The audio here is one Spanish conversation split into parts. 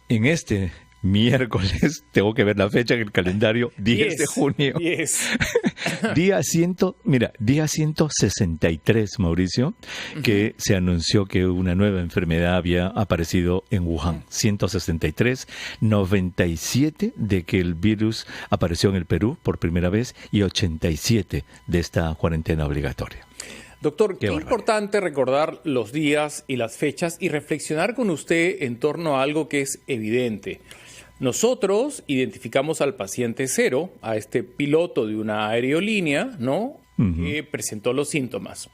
en este miércoles, tengo que ver la fecha en el calendario, 10 de junio. Día 163, Mauricio, que se anunció que una nueva enfermedad había aparecido en Wuhan. 163, 97 de que el virus apareció en el Perú por primera vez y 87 de esta cuarentena obligatoria. Doctor, qué importante recordar los días y las fechas y reflexionar con usted en torno a algo que es evidente. Nosotros identificamos al paciente cero, a este piloto de una aerolínea, ¿no? Que presentó los síntomas.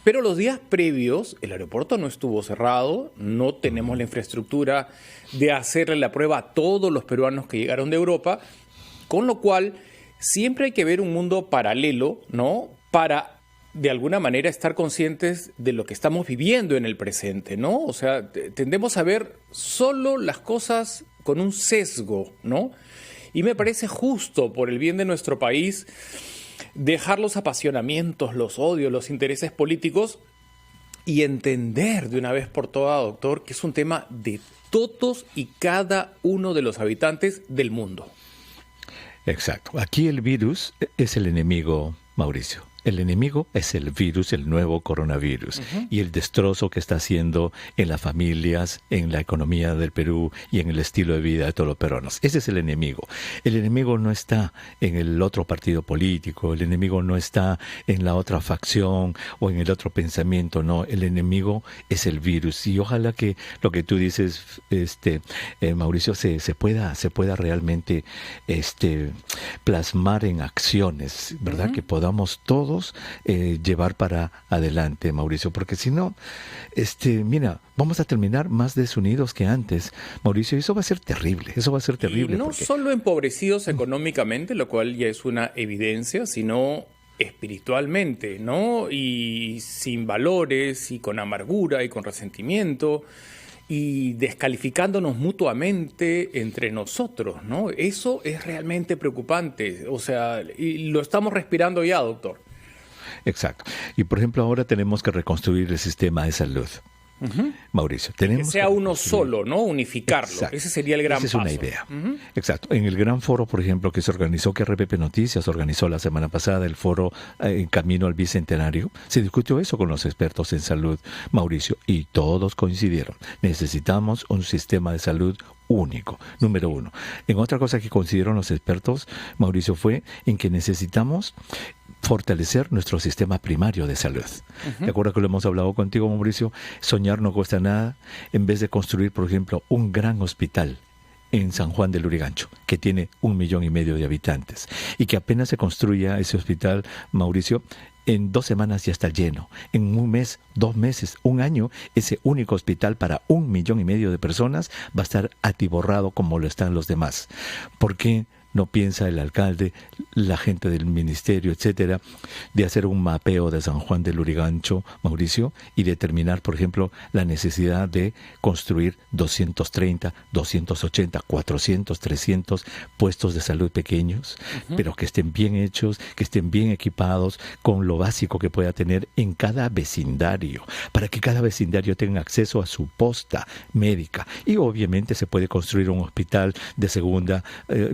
Pero los días previos, el aeropuerto no estuvo cerrado, no tenemos la infraestructura de hacerle la prueba a todos los peruanos que llegaron de Europa, con lo cual siempre hay que ver un mundo paralelo, ¿no? Para de alguna manera estar conscientes de lo que estamos viviendo en el presente, ¿no? O sea, tendemos a ver solo las cosas con un sesgo, ¿no? Y me parece justo, por el bien de nuestro país, dejar los apasionamientos, los odios, los intereses políticos y entender de una vez por todas, doctor, que es un tema de todos y cada uno de los habitantes del mundo. Exacto. Aquí el virus es el enemigo, Mauricio. El enemigo es el virus, el nuevo coronavirus, y el destrozo que está haciendo en las familias, en la economía del Perú y en el estilo de vida de todos los peruanos. Ese es el enemigo. El enemigo no está en el otro partido político, el enemigo no está en la otra facción o en el otro pensamiento, no. El enemigo es el virus. Y ojalá que lo que tú dices, Mauricio, se pueda realmente plasmar en acciones, ¿verdad? Que podamos todos llevar para adelante, Mauricio, porque si no, mira, vamos a terminar más desunidos que antes, Mauricio, y eso va a ser terrible, Y no solo empobrecidos económicamente, lo cual ya es una evidencia, sino espiritualmente, ¿no? Y sin valores, y con amargura, y con resentimiento, y descalificándonos mutuamente entre nosotros, ¿no? Eso es realmente preocupante, o sea, y lo estamos respirando ya, doctor. Exacto. Y por ejemplo, ahora tenemos que reconstruir el sistema de salud. Mauricio, tenemos que sea uno solo, ¿no? Unificarlo. Exacto. Ese sería el gran paso. Esa es una idea. Exacto. En el gran foro, por ejemplo, que se organizó, que RPP Noticias organizó la semana pasada, el foro en camino al Bicentenario, se discutió eso con los expertos en salud, Mauricio, y todos coincidieron. Necesitamos un sistema de salud único, número uno. En otra cosa que coincidieron los expertos, Mauricio, fue en que necesitamos fortalecer nuestro sistema primario de salud. ¿De acuerdo que lo hemos hablado contigo, Mauricio? Soñar no cuesta nada. En vez de construir, por ejemplo, un gran hospital en San Juan del Lurigancho, que tiene 1,5 millones de habitantes, y que apenas se construya ese hospital, Mauricio, en 2 semanas ya está lleno. En 1 mes, 2 meses, 1 año, ese único hospital para 1,5 millones de personas va a estar atiborrado como lo están los demás. ¿Por qué no piensa el alcalde, la gente del ministerio, etcétera, de hacer un mapeo de San Juan del Lurigancho, Mauricio, y determinar, por ejemplo, la necesidad de construir 230, 280, 400, 300 puestos de salud pequeños, pero que estén bien hechos, que estén bien equipados, con lo básico que pueda tener en cada vecindario, para que cada vecindario tenga acceso a su posta médica. Y obviamente se puede construir un hospital de segunda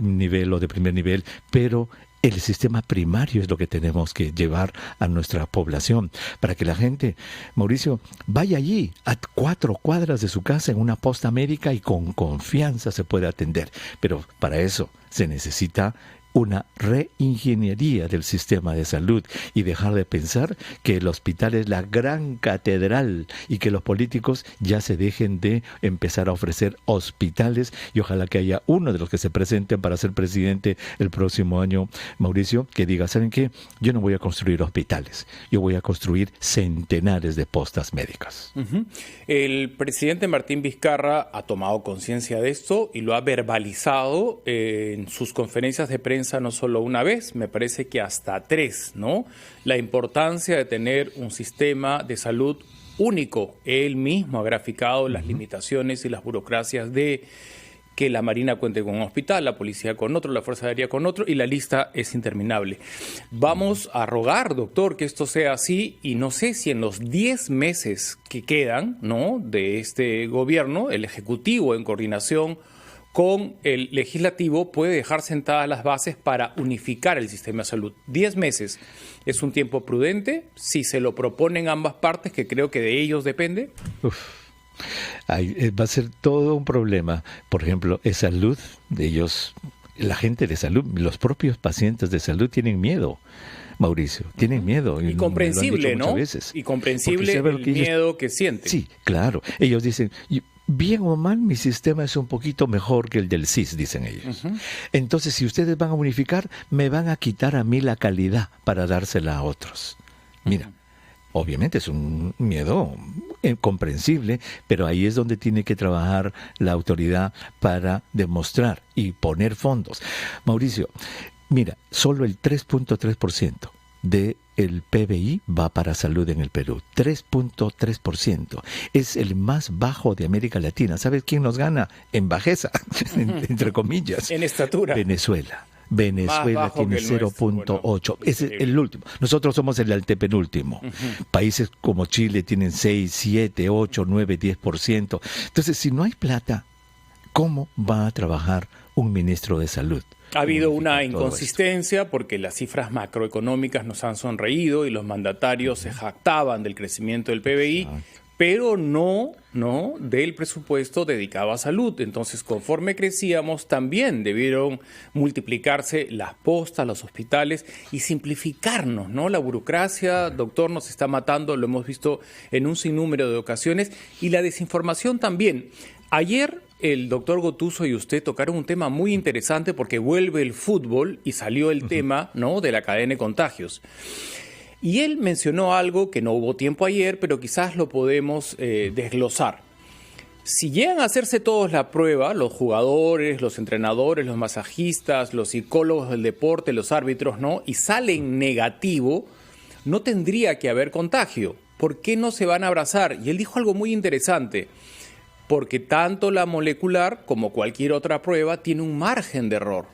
nivel o de primer nivel, pero el sistema primario es lo que tenemos que llevar a nuestra población, para que la gente, Mauricio, vaya allí a 4 cuadras de su casa en una posta médica y con confianza se pueda atender. Pero para eso se necesita una reingeniería del sistema de salud y dejar de pensar que el hospital es la gran catedral y que los políticos ya se dejen de empezar a ofrecer hospitales, y ojalá que haya uno de los que se presenten para ser presidente el próximo año, Mauricio, que diga, ¿saben qué? Yo no voy a construir hospitales, yo voy a construir centenares de postas médicas. El presidente Martín Vizcarra ha tomado conciencia de esto y lo ha verbalizado en sus conferencias de prensa no solo una vez, me parece que hasta 3, ¿no? La importancia de tener un sistema de salud único. Él mismo ha graficado las limitaciones y las burocracias de que la Marina cuente con un hospital, la policía con otro, la Fuerza Aérea con otro, y la lista es interminable. Vamos a rogar, doctor, que esto sea así, y no sé si en los 10 meses que quedan, ¿no?, de este gobierno, el Ejecutivo, en coordinación con el Legislativo, puede dejar sentadas las bases para unificar el sistema de salud. 10 meses es un tiempo prudente, si se lo proponen ambas partes, que creo que de ellos depende. Va a ser todo un problema. Por ejemplo, es salud de ellos, la gente de salud, los propios pacientes de salud tienen miedo, Mauricio, tienen miedo. Y comprensible, ¿no? Y comprensible el miedo que sienten. Sí, claro. Ellos dicen, bien o mal, mi sistema es un poquito mejor que el del CIS, dicen ellos. Entonces, si ustedes van a unificar, me van a quitar a mí la calidad para dársela a otros. Mira. Obviamente es un miedo comprensible, pero ahí es donde tiene que trabajar la autoridad para demostrar y poner fondos. Mauricio, mira, solo el 3.3% del PBI va para salud en el Perú. 3.3%. Es el más bajo de América Latina. ¿Sabes quién nos gana? En bajeza, entre comillas. En estatura. Venezuela tiene 0.8. Es el último. Nosotros somos el antepenúltimo. Países como Chile tienen 6, 7, 8, 9, 10%. Entonces, si no hay plata, ¿cómo va a trabajar un ministro de salud? Ha habido una inconsistencia porque las cifras macroeconómicas nos han sonreído y los mandatarios se jactaban del crecimiento del PBI, pero no del presupuesto dedicado a salud. Entonces, conforme crecíamos, también debieron multiplicarse las postas, los hospitales y simplificarnos, ¿no? La burocracia, doctor, nos está matando, lo hemos visto en un sinnúmero de ocasiones, y la desinformación también. Ayer el doctor Gotuso y usted tocaron un tema muy interesante porque vuelve el fútbol y salió el tema, ¿no?, de la cadena de contagios. Y él mencionó algo que no hubo tiempo ayer, pero quizás lo podemos desglosar. Si llegan a hacerse todos la prueba, los jugadores, los entrenadores, los masajistas, los psicólogos del deporte, los árbitros, ¿no?, y salen negativo, no tendría que haber contagio. ¿Por qué no se van a abrazar? Y él dijo algo muy interesante. Porque tanto la molecular como cualquier otra prueba tiene un margen de error.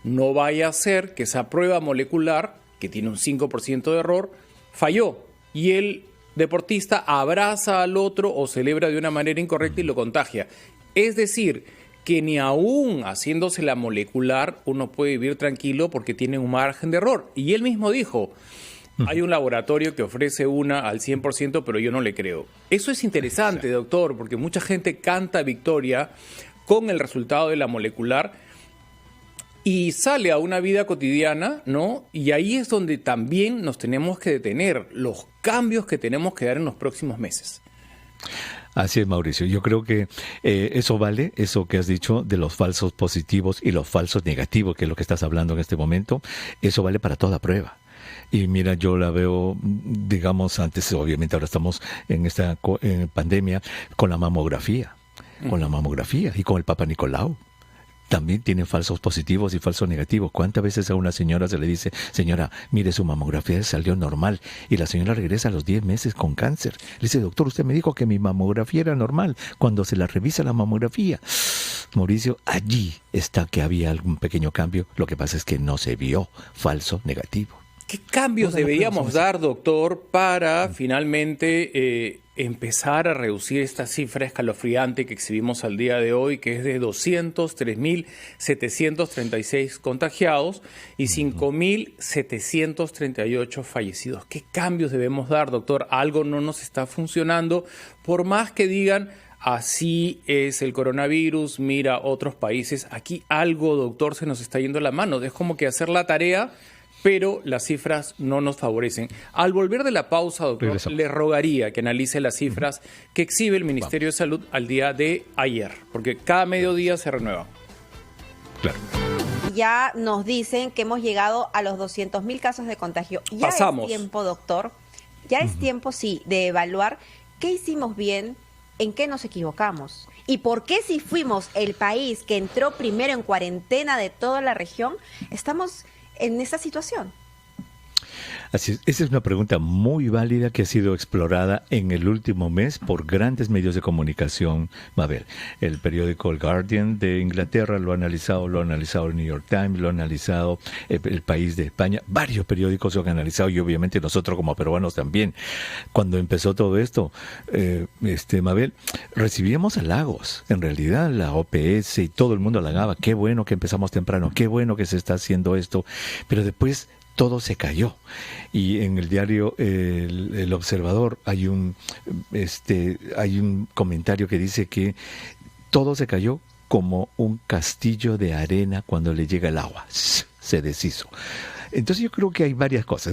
No vaya a ser que esa prueba molecular, que tiene un 5% de error, falló y el deportista abraza al otro o celebra de una manera incorrecta y lo contagia. Es decir, que ni aún haciéndose la molecular uno puede vivir tranquilo porque tiene un margen de error. Y él mismo dijo, hay un laboratorio que ofrece una al 100%, pero yo no le creo. Eso es interesante, doctor, porque mucha gente canta victoria con el resultado de la molecular y sale a una vida cotidiana, ¿no? Y ahí es donde también nos tenemos que detener, los cambios que tenemos que dar en los próximos meses. Así es, Mauricio. Yo creo que eso vale, eso que has dicho de los falsos positivos y los falsos negativos, que es lo que estás hablando en este momento, eso vale para toda prueba. Y mira, yo la veo, digamos, antes, obviamente ahora estamos en esta pandemia, con la mamografía y con el Papa Nicolau. También tienen falsos positivos y falsos negativos. ¿Cuántas veces a una señora se le dice, señora, mire, su mamografía salió normal? Y la señora regresa a los 10 meses con cáncer. Le dice, doctor, usted me dijo que mi mamografía era normal. Cuando se la revisa la mamografía, Mauricio, allí está que había algún pequeño cambio. Lo que pasa es que no se vio falso negativo. ¿Qué cambios deberíamos dar, doctor, para finalmente empezar a reducir esta cifra escalofriante que exhibimos al día de hoy, que es de 203.736 contagiados y 5.738 fallecidos? ¿Qué cambios debemos dar, doctor? Algo no nos está funcionando, por más que digan, así es el coronavirus, mira otros países. Aquí algo, doctor, se nos está yendo la mano. Es como que hacer la tarea, pero las cifras no nos favorecen. Al volver de la pausa, doctor, le rogaría que analice las cifras que exhibe el Ministerio de Salud al día de ayer, porque cada mediodía se renueva. Claro. Ya nos dicen que hemos llegado a los 200.000 casos de contagio. Ya pasamos. Es tiempo, doctor, ya es tiempo, sí, de evaluar qué hicimos bien, en qué nos equivocamos. ¿Y por qué si fuimos el país que entró primero en cuarentena de toda la región, estamos en esta situación? Así es, esa es una pregunta muy válida que ha sido explorada en el último mes por grandes medios de comunicación. A ver, el periódico El Guardian de Inglaterra lo ha analizado el New York Times, lo ha analizado el País de España, varios periódicos lo han analizado y obviamente nosotros como peruanos también. Cuando empezó todo esto, Mabel, recibíamos halagos. En realidad la OPS y todo el mundo halagaba, qué bueno que empezamos temprano, qué bueno que se está haciendo esto, pero después todo se cayó. Y en el diario El Observador hay un comentario que dice que todo se cayó como un castillo de arena cuando le llega el agua. Se deshizo. Entonces yo creo que hay varias cosas.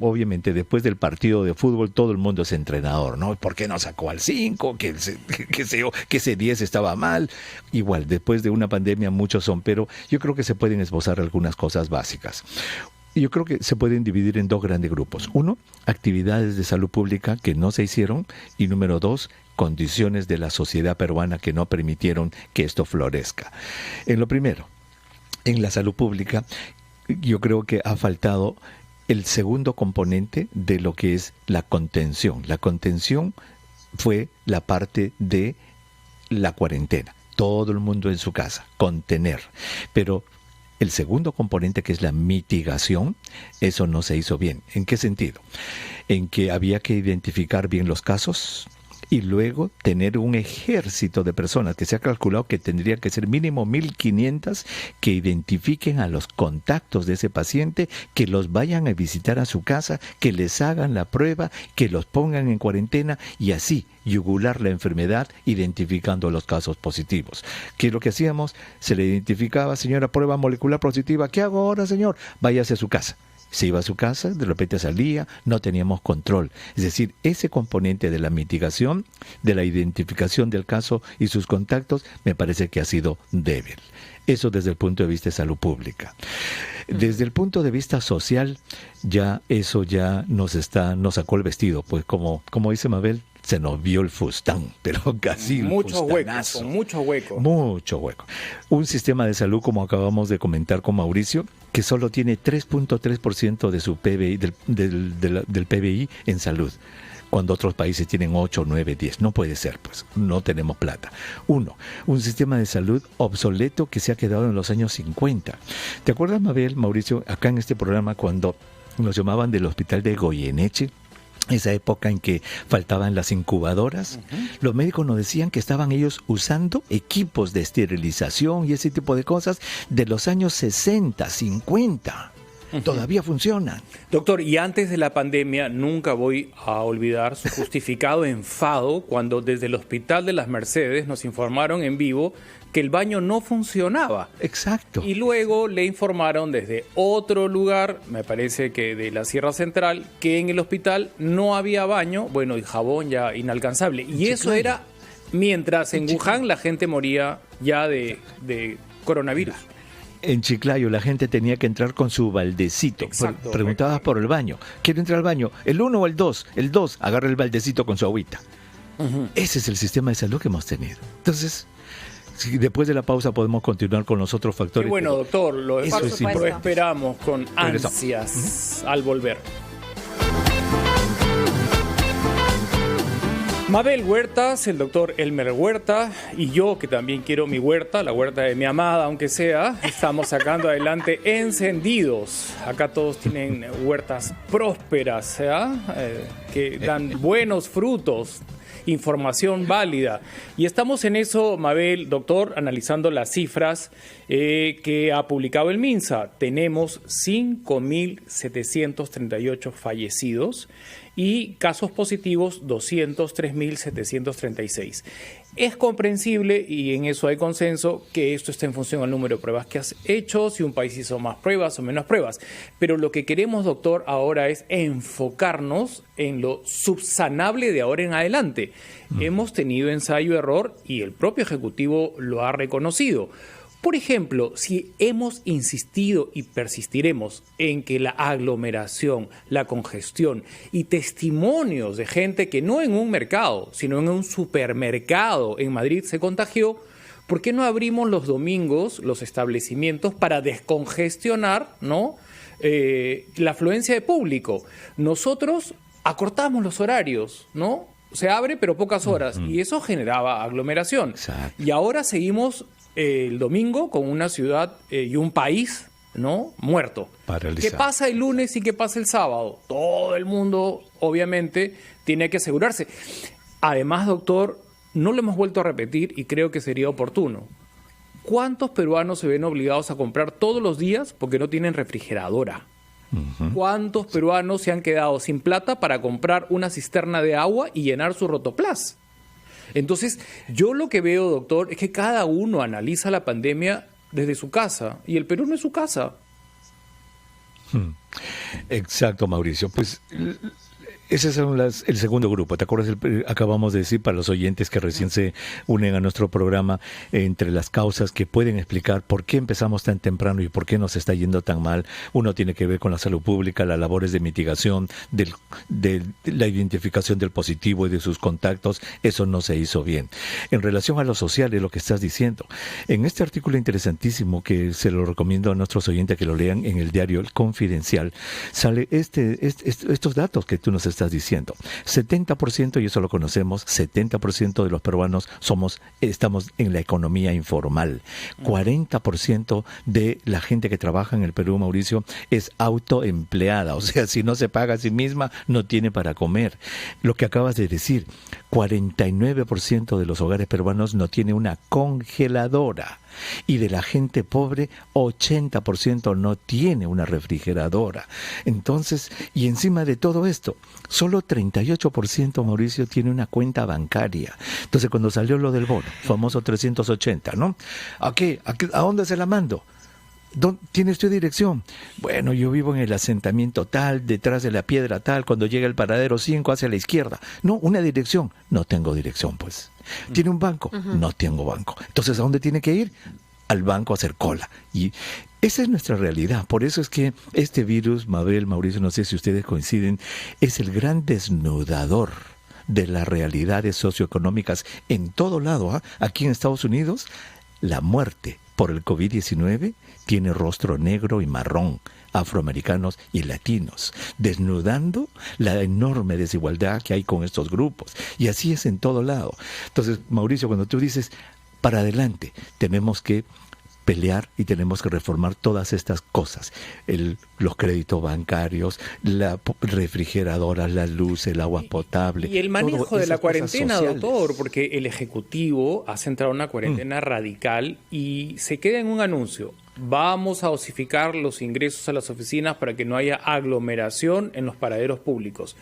Obviamente, después del partido de fútbol, todo el mundo es entrenador, ¿no? ¿Por qué no sacó al 5? Que ese 10 estaba mal. Igual, después de una pandemia muchos son, pero yo creo que se pueden esbozar algunas cosas básicas. Yo creo que se pueden dividir en dos grandes grupos. Uno, actividades de salud pública que no se hicieron. Y número dos, condiciones de la sociedad peruana que no permitieron que esto florezca. En lo primero, en la salud pública, yo creo que ha faltado el segundo componente de lo que es la contención. La contención fue la parte de la cuarentena. Todo el mundo en su casa, contener. Pero el segundo componente, que es la mitigación, eso no se hizo bien. ¿En qué sentido? En que había que identificar bien los casos y luego tener un ejército de personas que se ha calculado que tendría que ser mínimo 1.500 que identifiquen a los contactos de ese paciente, que los vayan a visitar a su casa, que les hagan la prueba, que los pongan en cuarentena y así yugular la enfermedad identificando los casos positivos. ¿Qué es lo que hacíamos? Se le identificaba, señora, prueba molecular positiva. ¿Qué hago ahora, señor? Váyase a su casa. Se iba a su casa, de repente salía, no teníamos control. Es decir, ese componente de la mitigación, de la identificación del caso y sus contactos, me parece que ha sido débil. Eso desde el punto de vista de salud pública. Desde el punto de vista social, eso nos sacó el vestido, pues como dice Mabel, se nos vio el fustán, pero casi mucho hueco. Mucho hueco. Un sistema de salud, como acabamos de comentar con Mauricio, que solo tiene 3.3% de su PBI, del PBI en salud, cuando otros países tienen 8, 9, 10. No puede ser, pues, no tenemos plata. Un sistema de salud obsoleto que se ha quedado en los años 50. ¿Te acuerdas, Mabel, Mauricio, acá en este programa cuando nos llamaban del hospital de Goyeneche? Esa época en que faltaban las incubadoras, los médicos nos decían que estaban ellos usando equipos de esterilización y ese tipo de cosas de los años 60, 50. Todavía funcionan. Doctor, y antes de la pandemia nunca voy a olvidar su justificado enfado cuando desde el Hospital de las Mercedes nos informaron en vivo que el baño no funcionaba. Exacto. Y luego le informaron desde otro lugar, me parece que de la Sierra Central, que en el hospital no había baño, bueno, y jabón ya inalcanzable. Y eso era mientras en Wuhan la gente moría ya de coronavirus. En Chiclayo la gente tenía que entrar con su baldecito. Exacto, preguntabas por el baño. ¿Quiere entrar al baño? ¿El 1 o el 2? El 2, agarra el baldecito con su agüita. Ese es el sistema de salud que hemos tenido. Entonces, si después de la pausa podemos continuar con los otros factores. Qué bueno, doctor, lo esperamos con ansias al volver. Mabel Huertas, el doctor Elmer Huerta y yo, que también quiero mi huerta, la huerta de mi amada, aunque sea, estamos sacando adelante Encendidos. Acá todos tienen huertas prósperas, que dan buenos frutos, información válida. Y estamos en eso, Mabel, doctor, analizando las cifras que ha publicado el MINSA. Tenemos 5.738 fallecidos y casos positivos 203.736. Es comprensible, y en eso hay consenso, que esto está en función al número de pruebas que has hecho, si un país hizo más pruebas o menos pruebas. Pero lo que queremos, doctor, ahora es enfocarnos en lo subsanable de ahora en adelante. Hemos tenido ensayo-error y el propio Ejecutivo lo ha reconocido. Por ejemplo, si hemos insistido y persistiremos en que la aglomeración, la congestión y testimonios de gente que no en un mercado, sino en un supermercado en Madrid se contagió, ¿por qué no abrimos los domingos los establecimientos para descongestionar, ¿no?, la afluencia de público. Nosotros acortamos los horarios, ¿no? Se abre, pero pocas horas, y eso generaba aglomeración. Exacto. Y ahora seguimos el domingo con una ciudad y un país, ¿no?, muerto. Paralizado. ¿Qué pasa el lunes y qué pasa el sábado? Todo el mundo, obviamente, tiene que asegurarse. Además, doctor, no lo hemos vuelto a repetir y creo que sería oportuno. ¿Cuántos peruanos se ven obligados a comprar todos los días porque no tienen refrigeradora? ¿Cuántos peruanos se han quedado sin plata para comprar una cisterna de agua y llenar su rotoplas? Entonces, yo lo que veo, doctor, es que cada uno analiza la pandemia desde su casa, y el Perú no es su casa. Exacto, Mauricio. Pues ese es el segundo grupo. ¿Te acuerdas? Acabamos de decir para los oyentes que recién se unen a nuestro programa, entre las causas que pueden explicar por qué empezamos tan temprano y por qué nos está yendo tan mal. Uno tiene que ver con la salud pública, las labores de mitigación, de la identificación del positivo y de sus contactos. Eso no se hizo bien. En relación a lo social, es lo que estás diciendo. En este artículo interesantísimo, que se lo recomiendo a nuestros oyentes que lo lean en el diario El Confidencial, sale estos datos que tú nos estás diciendo. 70%, y eso lo conocemos, 70% de los peruanos estamos en la economía informal. 40% de la gente que trabaja en el Perú, Mauricio, es autoempleada. O sea, si no se paga a sí misma, no tiene para comer. Lo que acabas de decir, 49% de los hogares peruanos no tiene una congeladora. Y de la gente pobre, 80% no tiene una refrigeradora. Entonces, y encima de todo esto, solo 38%, Mauricio, tiene una cuenta bancaria. Entonces, cuando salió lo del bono, famoso 380, ¿no? ¿A dónde se la mando? ¿Tienes tu dirección? Bueno, yo vivo en el asentamiento tal, detrás de la piedra tal, cuando llega el paradero 5 hacia la izquierda. No, una dirección. No tengo dirección, pues. ¿Tiene un banco? No tengo banco. Entonces, ¿a dónde tiene que ir? Al banco a hacer cola. Y esa es nuestra realidad. Por eso es que este virus, Mabel, Mauricio, no sé si ustedes coinciden, es el gran desnudador de las realidades socioeconómicas en todo lado. Aquí en Estados Unidos, la muerte por el COVID-19 tiene rostro negro y marrón, afroamericanos y latinos, desnudando la enorme desigualdad que hay con estos grupos. Y así es en todo lado. Entonces, Mauricio, cuando tú dices, para adelante, tenemos que pelear y tenemos que reformar todas estas cosas. Los créditos bancarios, la refrigeradora, la luz, el agua potable. Y el manejo de la cuarentena, doctor, porque el Ejecutivo ha centrado una cuarentena radical y se queda en un anuncio. Vamos a dosificar los ingresos a las oficinas para que no haya aglomeración en los paraderos públicos.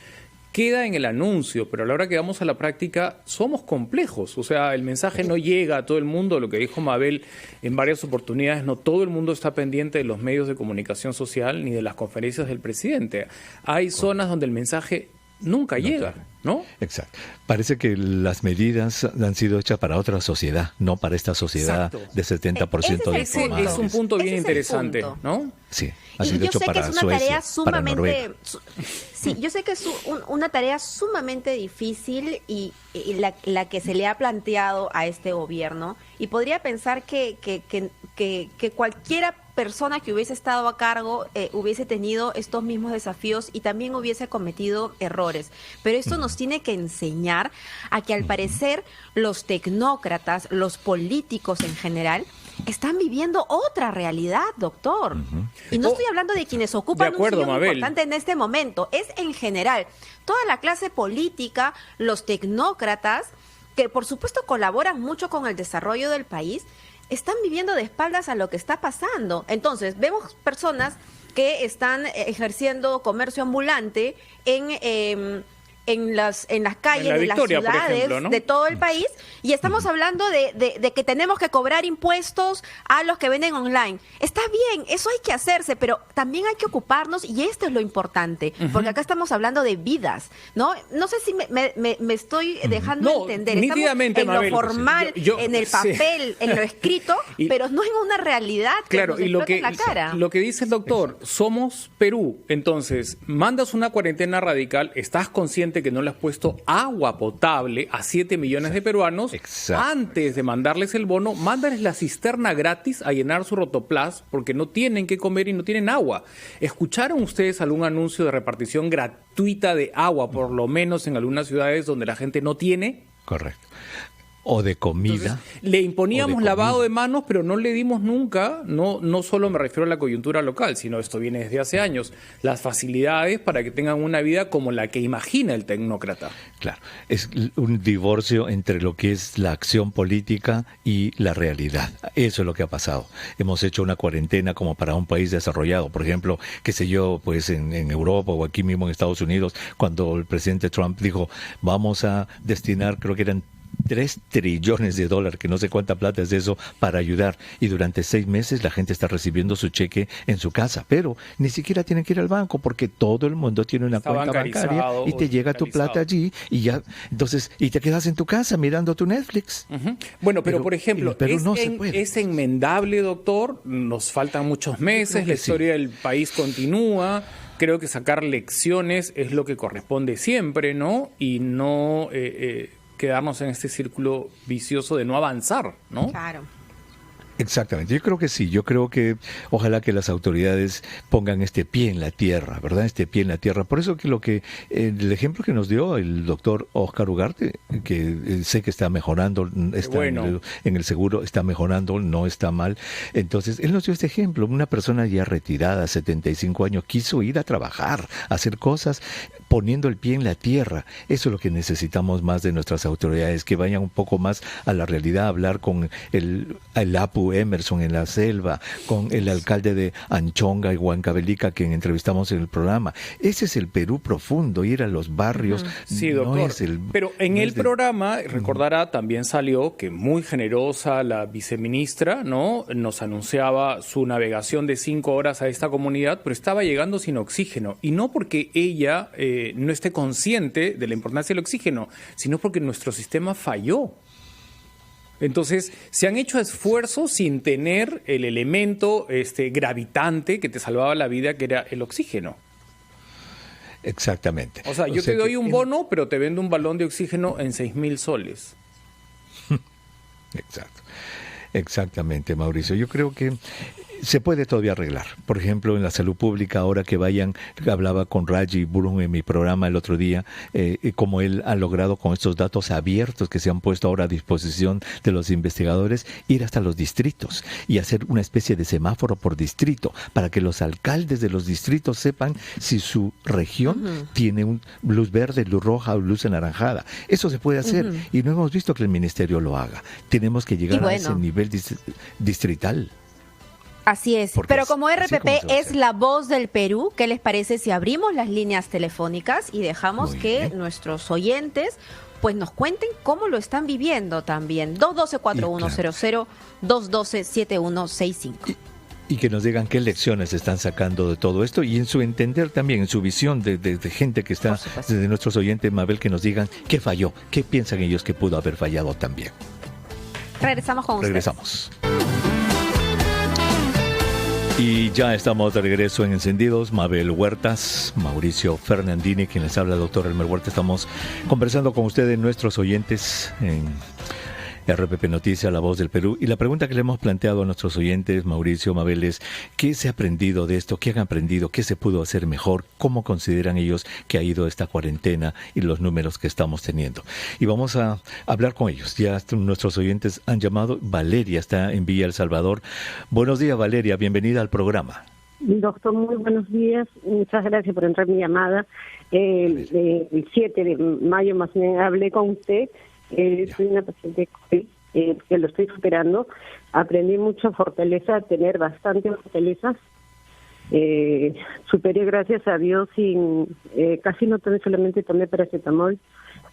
Queda en el anuncio, pero a la hora que vamos a la práctica somos complejos. O sea, el mensaje no llega a todo el mundo. Lo que dijo Mabel en varias oportunidades, no todo el mundo está pendiente de los medios de comunicación social ni de las conferencias del presidente. Hay zonas donde el mensaje nunca llega, ¿no? Exacto. Parece que las medidas han sido hechas para otra sociedad, no para esta sociedad de 70% de informados. Es un punto bien interesante, ¿no? Sí, ha sido hecho para Suecia, tarea para Noruega. Sí, yo sé que es una tarea sumamente difícil y la que se le ha planteado a este gobierno, y podría pensar que cualquiera persona que hubiese estado a cargo hubiese tenido estos mismos desafíos y también hubiese cometido errores. Pero esto nos tiene que enseñar a que al parecer los tecnócratas, los políticos en general, están viviendo otra realidad, doctor. Y no estoy hablando de quienes ocupan un sitio importante en este momento, es en general. Toda la clase política, los tecnócratas, que por supuesto colaboran mucho con el desarrollo del país, están viviendo de espaldas a lo que está pasando. Entonces, vemos personas que están ejerciendo comercio ambulante en las calles de las ciudades, por ejemplo, ¿no?, de todo el país, y estamos hablando de que tenemos que cobrar impuestos a los que venden online. Está bien, eso hay que hacerse, pero también hay que ocuparnos, y esto es lo importante, porque acá estamos hablando de vidas, ¿no? No sé si me estoy dejando entender. Estamos en Mabel, lo formal, en el papel, en lo escrito, pero no en una realidad que nos explota en la cara. Lo que dice el doctor, somos Perú, entonces, mandas una cuarentena radical, estás consciente presidente que no le has puesto agua potable a 7 millones de peruanos, antes de mandarles el bono, mándales la cisterna gratis a llenar su rotoplas porque no tienen que comer y no tienen agua. ¿Escucharon ustedes algún anuncio de repartición gratuita de agua, por lo menos en algunas ciudades donde la gente no tiene? Correcto. O de comida. Entonces, le imponíamos lavado de manos, pero no le dimos nunca, no solo me refiero a la coyuntura local, sino esto viene desde hace años, las facilidades para que tengan una vida como la que imagina el tecnócrata. Claro, es un divorcio entre lo que es la acción política y la realidad. Eso es lo que ha pasado. Hemos hecho una cuarentena como para un país desarrollado. Por ejemplo, qué sé yo, pues en Europa o aquí mismo en Estados Unidos, cuando el presidente Trump dijo, vamos a destinar, creo que eran $3 trillones, que no sé cuánta plata es eso, para ayudar. Y durante 6 meses la gente está recibiendo su cheque en su casa, pero ni siquiera tienen que ir al banco porque todo el mundo tiene una cuenta bancaria y te llega tu plata allí y ya, entonces, y te quedas en tu casa mirando tu Netflix. Bueno, pero por ejemplo, es enmendable, doctor, nos faltan muchos meses, la historia del país continúa. Creo que sacar lecciones es lo que corresponde siempre, ¿no? Y no quedarnos en este círculo vicioso de no avanzar, ¿no? Claro. Exactamente, yo creo que sí, yo creo que ojalá que las autoridades pongan este pie en la tierra, ¿verdad? Este pie en la tierra. Por eso que el ejemplo que nos dio el doctor Oscar Ugarte, que sé que está mejorando, está en el seguro, está mejorando, no está mal. Entonces, él nos dio este ejemplo, una persona ya retirada, 75 años, quiso ir a trabajar, a hacer cosas, poniendo el pie en la tierra. Eso es lo que necesitamos más de nuestras autoridades, que vayan un poco más a la realidad, a hablar con el Apu Emerson en la selva, con el alcalde de Anchonga y Huancavelica, quien entrevistamos en el programa. Ese es el Perú profundo, ir a los barrios. Sí, doctor. Pero en el programa, recordará, también salió que muy generosa la viceministra, ¿no? Nos anunciaba su navegación de 5 horas a esta comunidad, pero estaba llegando sin oxígeno. Y no porque ella no esté consciente de la importancia del oxígeno, sino porque nuestro sistema falló. Entonces, se han hecho esfuerzos sin tener el elemento gravitante que te salvaba la vida, que era el oxígeno. Exactamente. O sea, yo te doy un bono, pero te vendo un balón de oxígeno en 6,000 soles. Exacto. Exactamente, Mauricio. Yo creo que se puede todavía arreglar. Por ejemplo, en la salud pública, ahora que vayan, hablaba con Raji Burun en mi programa el otro día, como él ha logrado con estos datos abiertos que se han puesto ahora a disposición de los investigadores, ir hasta los distritos y hacer una especie de semáforo por distrito para que los alcaldes de los distritos sepan si su región tiene un luz verde, luz roja o luz anaranjada. Eso se puede hacer y no hemos visto que el ministerio lo haga. Tenemos que llegar a ese nivel distrital. Así es, pero como RPP es la voz del Perú, ¿qué les parece si abrimos las líneas telefónicas y dejamos que nuestros oyentes pues nos cuenten cómo lo están viviendo también? 212-4100, 212-7165. Y que nos digan qué lecciones están sacando de todo esto y en su entender también, en su visión de gente que está, de nuestros oyentes, Mabel, que nos digan qué falló, qué piensan ellos que pudo haber fallado también. Regresamos con ustedes. Regresamos. Y ya estamos de regreso en Encendidos. Mabel Huertas, Mauricio Fernandini, quien les habla, doctor Elmer Huerta. Estamos conversando con ustedes, nuestros oyentes, en RPP Noticias, La Voz del Perú. Y la pregunta que le hemos planteado a nuestros oyentes, Mauricio, Mabel, es ¿qué se ha aprendido de esto? ¿Qué han aprendido? ¿Qué se pudo hacer mejor? ¿Cómo consideran ellos que ha ido esta cuarentena y los números que estamos teniendo? Y vamos a hablar con ellos. Ya nuestros oyentes han llamado. Valeria está en Villa El Salvador. Buenos días, Valeria. Bienvenida al programa. Doctor, muy buenos días. Muchas gracias por entrar mi llamada. El 7 de mayo más o menos hablé con usted. Soy una paciente que lo estoy superando. Aprendí mucha fortaleza, a tener bastante fortaleza. Superé, gracias a Dios, sin casi no tomé, solamente tomé paracetamol.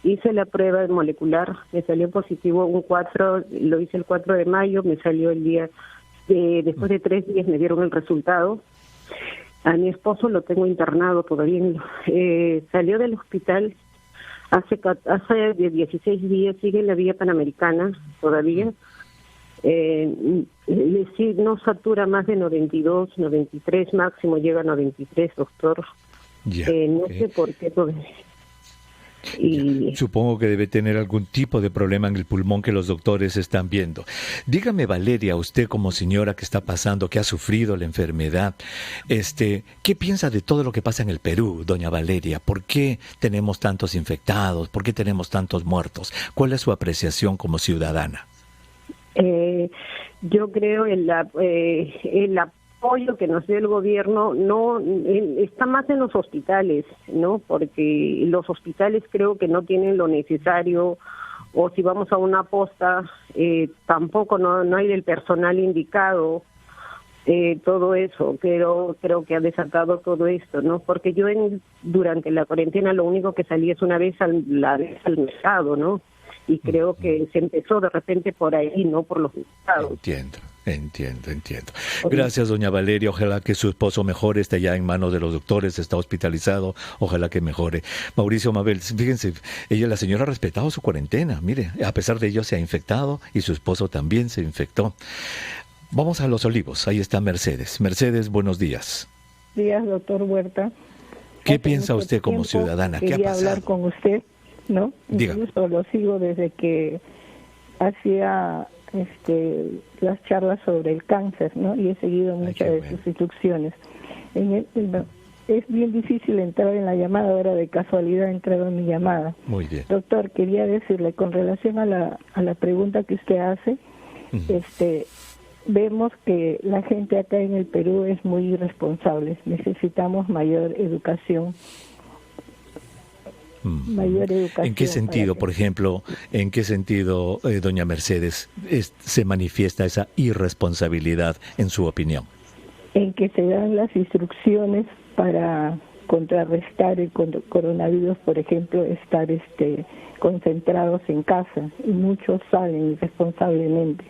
Hice la prueba molecular, me salió positivo un 4, lo hice el 4 de mayo, me salió el día, después de 3 días me dieron el resultado. A mi esposo lo tengo internado todavía, salió del hospital hace 16 días, sigue en la vía panamericana todavía. No satura más de 92, 93, máximo llega a 93, doctor. No sé por qué. Y supongo que debe tener algún tipo de problema en el pulmón que los doctores están viendo. Dígame, Valeria, usted como señora que está pasando, que ha sufrido la enfermedad, ¿qué piensa de todo lo que pasa en el Perú, doña Valeria? ¿Por qué tenemos tantos infectados? ¿Por qué tenemos tantos muertos? ¿Cuál es su apreciación como ciudadana? yo creo el apoyo que nos dio el gobierno está más en los hospitales, ¿no? Porque los hospitales creo que no tienen lo necesario, o si vamos a una posta, tampoco no hay del personal indicado, todo eso, creo que ha desatado todo esto, ¿no? Porque yo durante la cuarentena lo único que salí es una vez al mercado, ¿no? Y creo que se empezó de repente por ahí, no por los mercados. Entiendo. Gracias, doña Valeria. Ojalá que su esposo mejore, esté ya en manos de los doctores, está hospitalizado. Ojalá que mejore. Mauricio, Mabel, fíjense, la señora ha respetado su cuarentena. Mire, a pesar de ello se ha infectado y su esposo también se infectó. Vamos a Los Olivos. Ahí está Mercedes. Mercedes, buenos días. Días, doctor Huerta. ¿Qué piensa usted como ciudadana? ¿Qué ha pasado? Quería hablar con usted, ¿no? Diga. Incluso lo sigo desde que hacía las charlas sobre el cáncer, ¿no? Y he seguido muchas de sus instrucciones. Es bien difícil entrar en la llamada, ahora de casualidad ha entrado en mi llamada. Muy bien. Doctor, quería decirle, con relación a la pregunta que usted hace, vemos que la gente acá en el Perú es muy irresponsable. Necesitamos mayor educación. ¿En qué sentido, por ejemplo, doña Mercedes, se manifiesta esa irresponsabilidad en su opinión? En que se dan las instrucciones para contrarrestar el coronavirus, por ejemplo, estar concentrados en casa, y muchos salen irresponsablemente.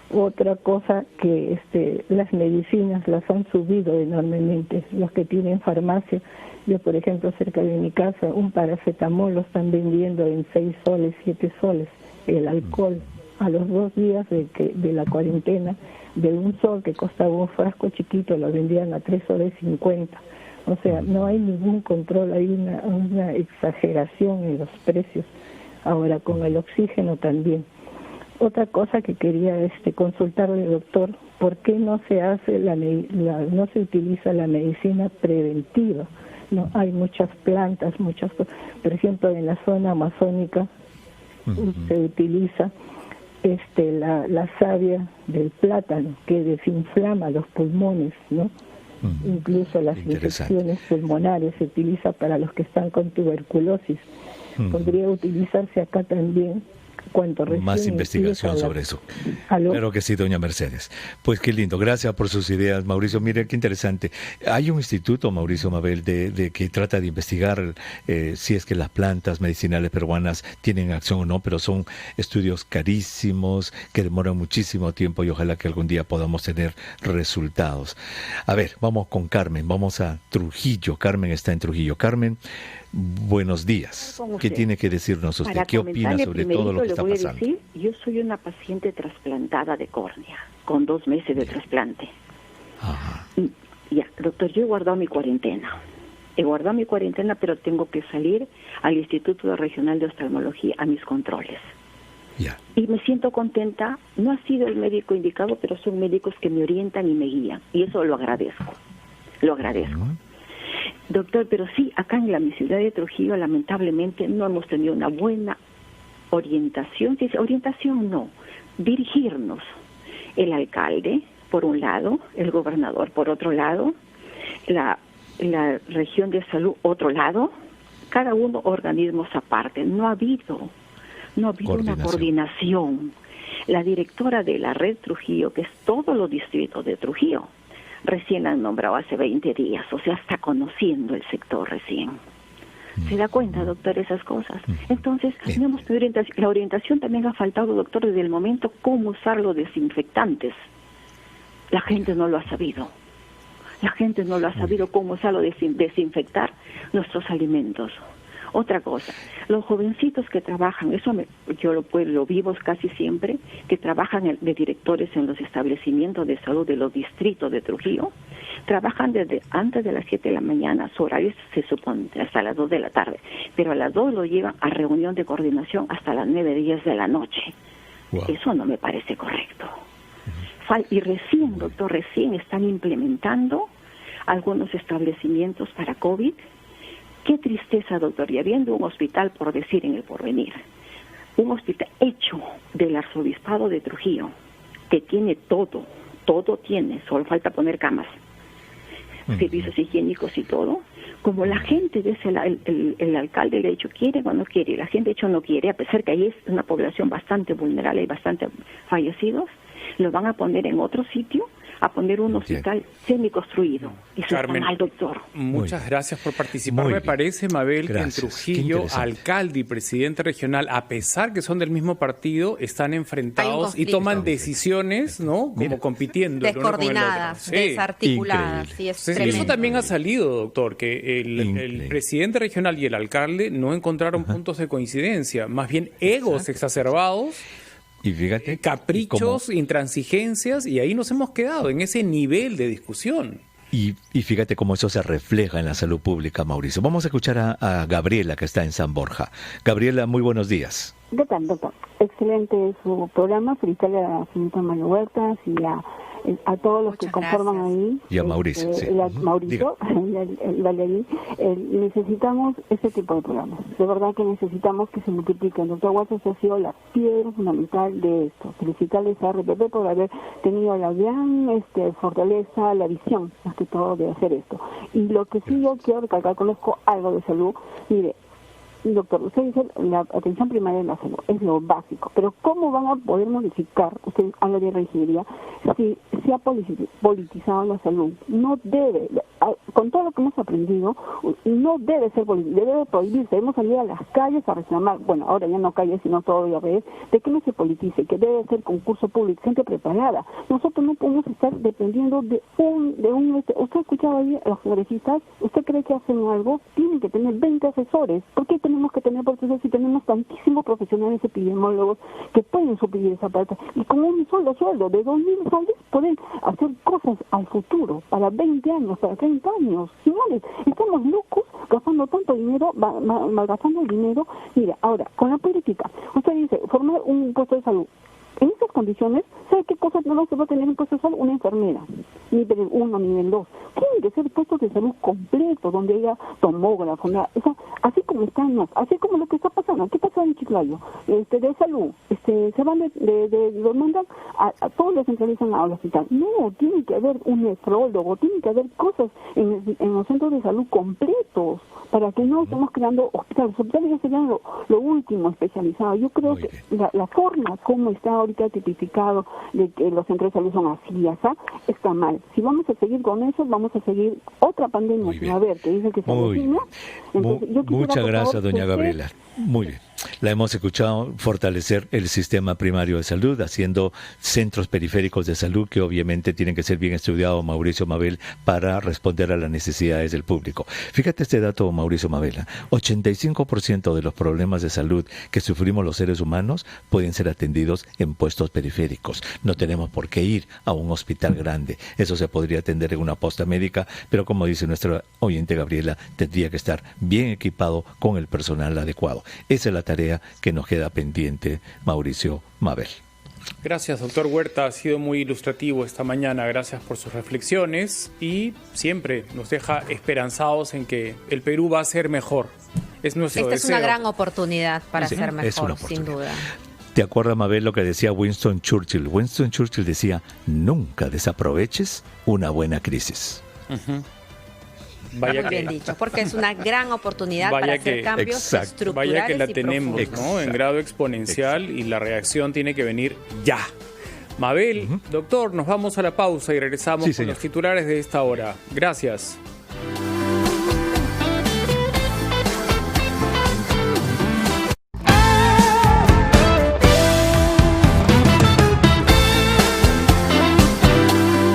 Otra cosa que las medicinas las han subido enormemente. Los que tienen farmacia, yo por ejemplo cerca de mi casa, un paracetamol lo están vendiendo en 6 soles, 7 soles. El alcohol a los 2 días de la cuarentena, de un sol que costaba un frasco chiquito, lo vendían a 3 soles 50. O sea, no hay ningún control, hay una exageración en los precios. Ahora con el oxígeno también. Otra cosa que quería consultarle, doctor, ¿por qué no se hace no se utiliza la medicina preventiva? No hay muchas plantas, muchas cosas. Por ejemplo, en la zona amazónica se utiliza la savia del plátano, que desinflama los pulmones, ¿no? Incluso las infecciones pulmonares se utiliza para los que están con tuberculosis. Podría utilizarse acá también. Más investigación sobre eso. ¿Aló? Claro que sí, doña Mercedes. Pues qué lindo, gracias por sus ideas, Mauricio. Mire, qué interesante. Hay un instituto, Mauricio Mabel, de que trata de investigar si es que las plantas medicinales peruanas tienen acción o no, pero son estudios carísimos, que demoran muchísimo tiempo y ojalá que algún día podamos tener resultados. A ver, vamos con Carmen, vamos a Trujillo. Carmen está en Trujillo. Carmen, buenos días. ¿Qué tiene que decirnos usted? ¿Qué opina sobre todo lo que está pasando? Yo soy una paciente trasplantada de córnea, con 2 meses de trasplante. Ajá. Ya, doctor, yo he guardado mi cuarentena. Pero tengo que salir al Instituto Regional de Oftalmología a mis controles. Ya. Y me siento contenta. No ha sido el médico indicado, pero son médicos que me orientan y me guían. Y eso lo agradezco. Doctor, pero sí, acá en mi ciudad de Trujillo, lamentablemente, no hemos tenido una buena orientación. Orientación no, dirigirnos. El alcalde, por un lado, el gobernador, por otro lado, la región de salud, otro lado, cada uno organismos aparte. No ha habido una coordinación. La directora de la red Trujillo, que es todos los distritos de Trujillo, recién la han nombrado hace 20 días, o sea, está conociendo el sector recién. ¿Se da cuenta, doctor, esas cosas? Entonces, no hemos pedido orientación. La orientación también ha faltado, doctor, desde el momento cómo usar los desinfectantes. La gente no lo ha sabido. Cómo usarlo, desinfectar nuestros alimentos. Otra cosa, los jovencitos que trabajan, yo lo vivo casi siempre, que trabajan de directores en los establecimientos de salud de los distritos de Trujillo, trabajan desde antes de las 7 de la mañana, su horario se supone hasta las 2 de la tarde, pero a las 2 lo llevan a reunión de coordinación hasta las 9, 10 de la noche. Wow. Eso no me parece correcto. Y recién, doctor, están implementando algunos establecimientos para COVID. Qué tristeza, doctor, y habiendo un hospital, por decir, en el Porvenir, un hospital hecho del arzobispado de Trujillo, que tiene todo tiene, solo falta poner camas, servicios higiénicos y todo. Como la gente, el alcalde le ha dicho quiere o no quiere, la gente de hecho no quiere, a pesar que ahí es una población bastante vulnerable y bastante fallecidos, lo van a poner en otro sitio, a poner un hospital semiconstruido. Eso Carmen, está mal, doctor. Muchas gracias por participar. Me parece, Mabel, que en Trujillo, alcalde y presidente regional, a pesar que son del mismo partido, están enfrentados y toman decisiones, ¿no? Como compitiendo. Descoordinadas, desarticuladas. Sí, eso también ha salido, doctor, que el presidente regional y el alcalde no encontraron puntos de coincidencia, más bien egos exacerbados. Y fíjate, caprichos, intransigencias, y ahí nos hemos quedado en ese nivel de discusión. Y fíjate cómo eso se refleja en la salud pública, Mauricio. Vamos a escuchar a Gabriela, que está en San Borja. Gabriela, muy buenos días. ¿Qué tal, doctor? Excelente su programa. Felicitarle a la señorita Mario Huertas y a todos los que conforman ahí. Y a Mauricio. Mauricio, necesitamos ese tipo de programas. De verdad que necesitamos que se multipliquen. Doctor Huertas ha sido la piedra fundamental de esto. Felicitarles a RPP por haber tenido la gran fortaleza, la visión, más que todo, de hacer esto. Y lo que sí yo quiero recalcar, conozco algo de salud. Mire, doctor, usted dice la atención primaria de la salud, es lo básico, pero ¿cómo van a poder modificar, usted habla de reingeniería, si se ha politizado la salud? No debe, con todo lo que hemos aprendido, no debe ser debe prohibirse. Hemos salido a las calles a reclamar, bueno, ahora ya no calles, sino todo ya ves, de que no se politice, que debe ser concurso público, gente preparada. Nosotros no podemos estar dependiendo de un ¿usted ha escuchado ahí a los congresistas? ¿Usted cree que hacen algo? Tienen que tener 20 asesores. ¿Por qué tenemos que tener procesos si tenemos tantísimos profesionales epidemiólogos que pueden suplir esa parte? Y con un solo sueldo de 2.000 soles pueden hacer cosas al futuro, para 20 años, para 30 años. Señores, estamos locos gastando tanto dinero, malgastando el dinero. Mira, ahora, con la política, usted dice, formar un puesto de salud. En esas condiciones, ¿sabe qué cosas no se va a tener en puesto de salud? Una enfermera, nivel 1, nivel 2. Tienen que ser puestos de salud completos, donde haya tomógrafo, así como están, así como lo que está pasando. ¿Qué pasa en Chiclayo? De salud, se van los mandan a todos los centralizan al hospital. No, tiene que haber un nefrólogo, tiene que haber cosas en los centros de salud completos, para que no estemos creando hospitales. Los hospitales ya serían lo último especializado. Yo creo que la forma como está ahorita tipificado de que los centros de salud son así, está mal. Si vamos a seguir con eso, vamos a seguir otra pandemia. A ver, que dice que se avecina. Muchas gracias, doña Gabriela. Muy bien. La hemos escuchado fortalecer el sistema primario de salud, haciendo centros periféricos de salud que obviamente tienen que ser bien estudiados, Mauricio, Mabel, para responder a las necesidades del público. Fíjate este dato, Mauricio, Mabel. 85% de los problemas de salud que sufrimos los seres humanos pueden ser atendidos en puestos periféricos. No tenemos por qué ir a un hospital grande. Eso se podría atender en una posta médica, pero como dice nuestra oyente Gabriela, tendría que estar bien equipado con el personal adecuado. Esa es la tarea que nos queda pendiente, Mauricio, Mabel. Gracias, doctor Huerta. Ha sido muy ilustrativo esta mañana. Gracias por sus reflexiones y siempre nos deja esperanzados en que el Perú va a ser mejor. Es nuestro deseo. Esta es una gran oportunidad para ser mejor, sin duda. ¿Te acuerdas, Mabel, lo que decía Winston Churchill? Winston Churchill decía, nunca desaproveches una buena crisis. Vaya muy bien dicho, porque es una gran oportunidad para hacer cambios estructurales. Vaya que la tenemos, ¿no? En grado exponencial y la reacción tiene que venir ya. Mabel, doctor, nos vamos a la pausa y regresamos con los titulares de esta hora. Gracias.